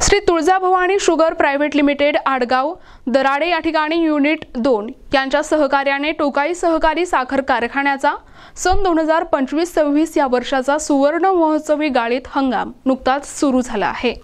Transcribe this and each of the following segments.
Shri Tuljabhavani sugar private limited Adgaon Darade या ठिकाणी unit 2 यांच्या सहकार्याने टोकाई सहकारी साखर कारखान्याचा सन 2025-26 या वर्षाचा सुवर्ण महोत्सवी गाळीत हंगाम नुकताच सुरू झाला आहे।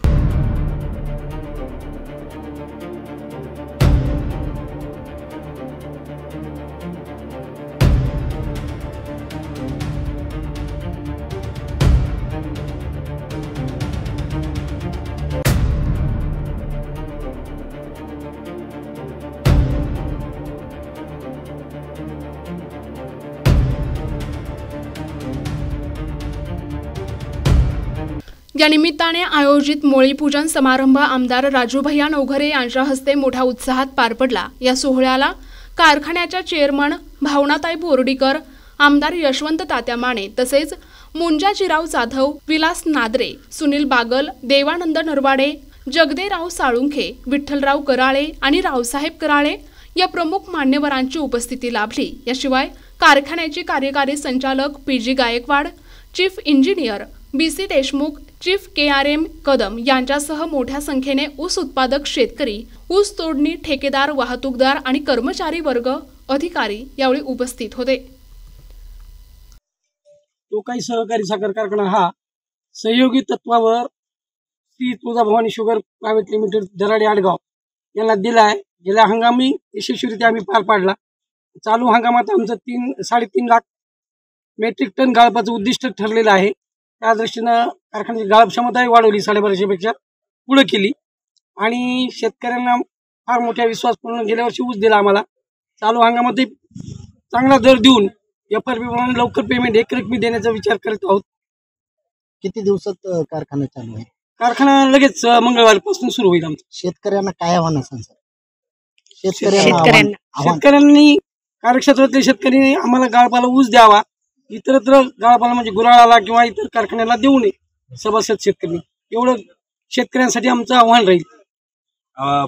या निमित्ताने आयोजित मोळी पूजन समारंभ आमदार राजूभैया नवघरे यांच्या हस्ते मोठ्या उत्साहात पार पडला। या सोहळ्याला कारखान्याच्या चेअरमन भावनाताई बोर्डीकर, आमदार यशवंत तात्या माने तसेच मुंजाजीराव जाधव, विलास नादरे, सुनील बागल, देवानंद नरवाडे, जगदेराव साळुंखे, विठ्ठलराव कराळे आणि रावसाहेब कराळे या प्रमुख मान्यवरांची उपस्थिती लाभली। याशिवाय कारखान्याचे कार्यकारी संचालक P G Gaikwad, chief engineer B C Deshmukh, chief K R M Kadam यांच्यासह मोठ्या संख्येने ऊस उत्पादक शेतकरी, ऊस तोडणी ठेकेदार, वाहतूकदार आणि कर्मचारी वर्ग, अधिकारी यावेळी उपस्थित होते। टोकाई सहकारी साखर कारखाना हा सहयोगी तत्वावर Shri Tuljabhavani sugar private limited Darade Adgaon यांना दिला आहे। गेल्या हंगामी यशस्वीरित्या आम्ही पार पाडला। चालू हंगामात आमचं 3.5 लाख मेट्रिक टन गाळपाचं उद्दिष्ट ठरलेलं आहे। त्या दृष्टीनं कारखान्याची गाळप क्षमताही वाढवली, 1250 पेक्षा पुढे केली आणि शेतकऱ्यांना फार मोठ्या विश्वासपूर्ण गेल्या वर्षी ऊस दिला आम्हाला। चालू हंगामातही चांगला दर देऊन एफआरपी प्रमाणे लवकर पेमेंट एकरकमी देण्याचा विचार करत आहोत। किती दिवसात कारखाना चालू आहे? कारखाना लगेच मंगळवारपासून सुरू होईल आमचा। शेतकऱ्यांना काय आव्हान असेल सर? शेतकऱ्यांनी कार्यक्षेत्रातले शेतकरी आम्हाला गाळपाला ऊस द्यावा, इतरत्र गाळपाला म्हणजे गुराळाला किंवा इतर कारखान्याला देऊ नये सभासद शेतकरी, एवढं शेतकऱ्यांसाठी आमचं आव्हान राहील।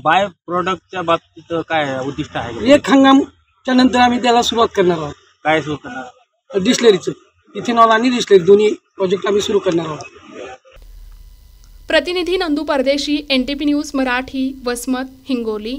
बाय प्रोडक्टच्या बाबतीत काय उद्दिष्ट आहे? एक हंगामच्या नंतर आम्ही त्याला सुरुवात करणार आहोत। काय सुरू करणार? डिस्लरीचं, इथेनॉल आणि डिस्लरी दोन्ही प्रोजेक्ट आम्ही सुरू करणार आहोत। प्रतिनिधी नंदू परदेशी, NTP न्यूज मराठी, वसमत, हिंगोली।